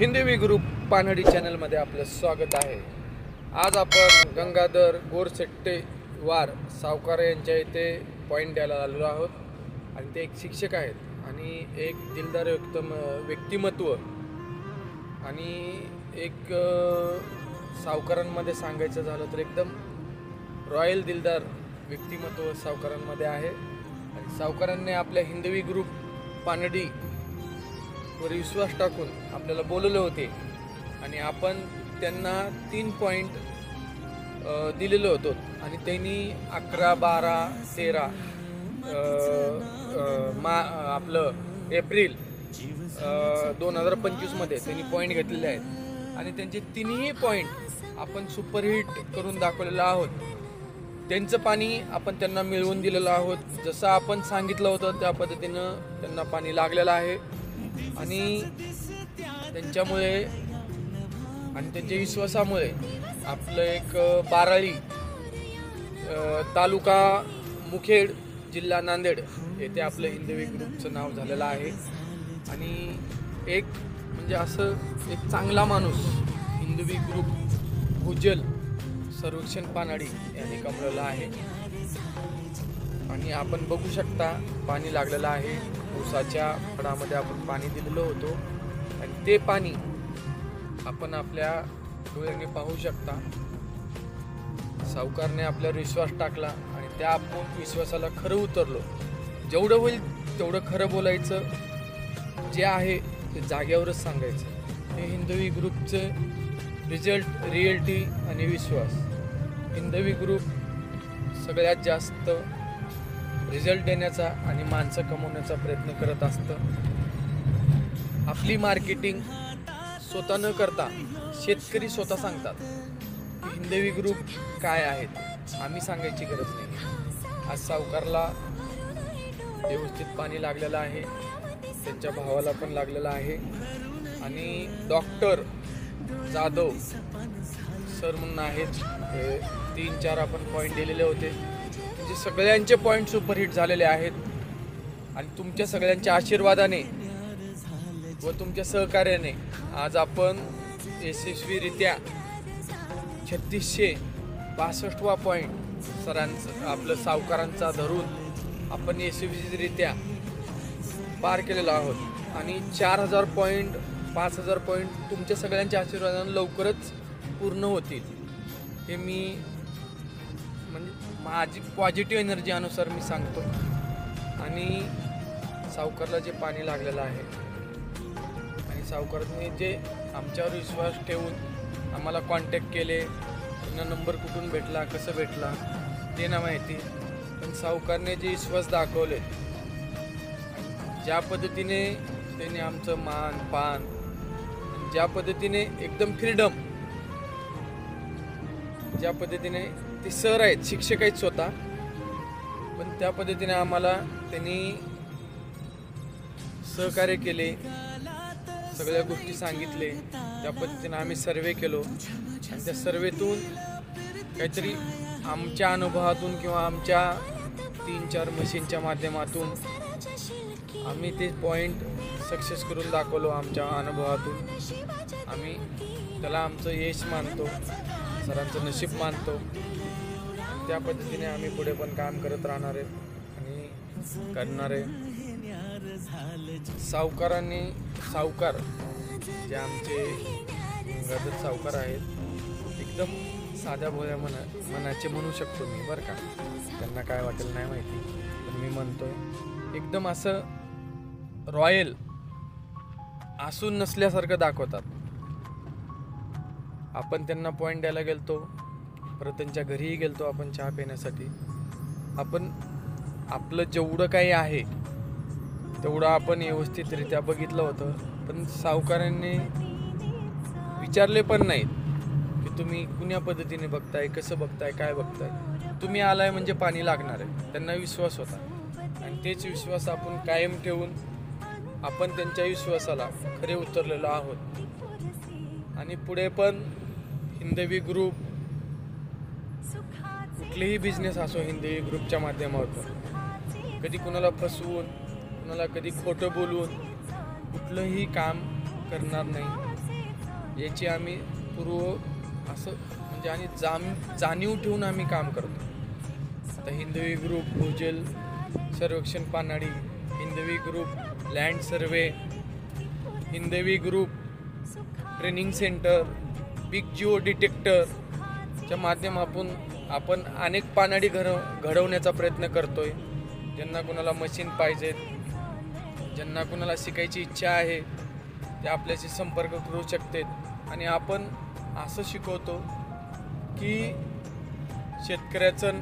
हिंदवी group पानहडी चॅनलमध्ये आपलं स्वागत आहे। आज आपण गंगाधर गोरसेट्टीवार सावकार यांच्या इथे पॉईंट द्यायला आलेलो आहोत आणि ते एक शिक्षक आहेत आणि एक दिलदार व्यक्तिमत्व आणि एक सावकारांमध्ये सांगायचं झालं तर एकदम रॉयल दिलदार व्यक्तिमत्व सावकारांमध्ये आहे आणि सावकारांनी आपल्या हिंदवी ग्रुप पानहडी वर विश्वास टाकून आपल्याला बोलवले होते आणि आपण त्यांना 3 पॉईंट दिलेलो होतो आणि त्यांनी 11, 12, 13 आपलं एप्रिल 2025 मध्ये त्यांनी पॉईंट घेतलेले आहेत आणि त्यांचे तिन्ही पॉईंट आपण सुपरहिट करून दाखवलेलं आहोत। त्यांचं पाणी आपण त्यांना मिळवून दिलेलं आहोत, जसं आपण सांगितलं होतं त्या पद्धतीनं त्यांना पाणी लागलेलं आहे आणि त्यांच्यामुळे आणि त्यांच्या विश्वासामुळे आपलं एक बाराळी तालुका मुखेड जिल्हा नांदेड येथे आपलं हिंदवी ग्रुपचं नाव झालेलं आहे आणि एक म्हणजे असं एक चांगला माणूस हिंदवी ग्रुप भूजल सर्वेक्षण पानहडी यांनी कमवलेला आहे आणि आपण बघू शकता पाणी लागलेलं आहे। ऊसाच्या फळामध्ये आपण पाणी दिलेलं होतो आणि ते पाणी आपण आपल्या डोळ्यांनी पाहू शकता। सावकारने आपल्यावर विश्वास टाकला आणि त्या आपण विश्वासाला खरं उतरलो। जेवढं होईल तेवढं खरं बोलायचं, जे आहे ते जाग्यावरच सांगायचं। हे हिंदवी ग्रुपचे रिझल्ट, रिअलिटी आणि विश्वास। हिंदवी ग्रुप सगळ्यात जास्त रिझल्ट देण्याचा आणि माणसं कमवण्याचा प्रयत्न करत असतं। आपली मार्केटिंग स्वतः न करता शेतकरी स्वतः सांगतात की हिंदवी ग्रुप काय आहेत, आम्ही सांगायची गरज नाही। आज सावकारला व्यवस्थित पाणी लागलेलं आहे, त्यांच्या भावाला पण लागलेलं आहे आणि डॉक्टर जाधव सर म्हणून आहेत, 3-4 आपण पॉईंट दिलेले होते, म्हणजे सगळ्यांचे पॉईंट सुपरहिट झालेले आहेत आणि तुमच्या सगळ्यांच्या आशीर्वादाने व तुमच्या सहकार्याने आज आपण यशस्वीरित्या 3662वा पॉईंट सरांचं आपलं सावकारांचा धरून आपण यशस्वीरित्या पार केलेलो आहोत आणि 4000 पॉईंट 5000 पॉईंट तुमच्या सगळ्यांच्या आशीर्वादाने लवकरच पूर्ण होतील। हे मी म्हणजे माझी पॉझिटिव्ह एनर्जी अनुसार मी सांगतो आणि सावकारला जे पाणी लागलेलं आहे आणि सावकारने जे आमच्यावर विश्वास ठेवून आम्हाला कॉन्टॅक्ट केले, त्यांना नंबर कुठून भेटला, कसं भेटला ते ना माहिती, पण सावकारने जे विश्वास दाखवले, ज्या पद्धतीने त्यांनी आमचं मान पान, ज्या पद्धतीने एकदम फ्रीडम, ज्या पद्धतीने ते सर आहेत, शिक्षक आहेत स्वतः, पण त्या पद्धतीने आम्हाला त्यांनी सहकार्य केले, सगळ्या गोष्टी सांगितले, त्या पद्धतीने आम्ही सर्वे केलो आणि त्या सर्वेतून काहीतरी आमच्या अनुभवातून किंवा आमच्या 3-4 मशीनच्या माध्यमातून आम्ही ते पॉईंट सक्सेस करून दाखवलो। आमच्या अनुभवातून आम्ही त्याला आमचं यश मानतो, सरांचं नशीब मानतो। त्या पद्धतीने आम्ही पुढे पण काम करत राहणार आहे आणि करणार आहे। सावकार जे आमचे गंगाधर सावकार आहेत, एकदम साध्या भोळ्या मनाचे म्हणू शकतो मी, बरं का, त्यांना काय वाटेल नाही माहिती, पण मी म्हणतोय एकदम असं रॉयल असून नसल्यासारखं दाखवतात। आपण त्यांना पॉईंट द्यायला गेलतो, परत त्यांच्या घरीही गेलतो आपण चहा पिण्यासाठी। आपण आपलं जेवढं काही आहे तेवढं आपण व्यवस्थितरित्या बघितलं होतं, पण सावकारांनी विचारले पण नाहीत की तुम्ही कुण्या पद्धतीने बघताय, कसं बघताय, काय बघताय, तुम्ही आलाय म्हणजे पाणी लागणार आहे। त्यांना विश्वास होता आणि तेच विश्वास आपण कायम ठेवून आपण त्यांच्या विश्वासाला खरे उतरलेलो आहोत आणि पुढे पण हिंदवी ग्रुप कुठलेही बिझनेस असो, हिंदवी ग्रुपच्या माध्यमातून कधी कुणाला फसवून, कुणाला कधी खोटं बोलून कुठलंही काम करणार नाही। याची आम्ही असं म्हणजे आणि जाणीव ठेवून आम्ही काम करतो. आता हिंदवी ग्रुप भूजल सर्वेक्षण पानाडी, Hindavi group land survey, Hindavi group training centre, big geo डिटेक्टरच्या माध्यमातून आपण अनेक पानाडी घडवण्याचा प्रयत्न करतोय. ज्यांना कुणाला मशीन पाहिजेत, ज्यांना कुणाला शिकायची इच्छा आहे ते आपल्याशी संपर्क करू शकतात. आणि आपण असं शिकवतो की शेतकऱ्याचं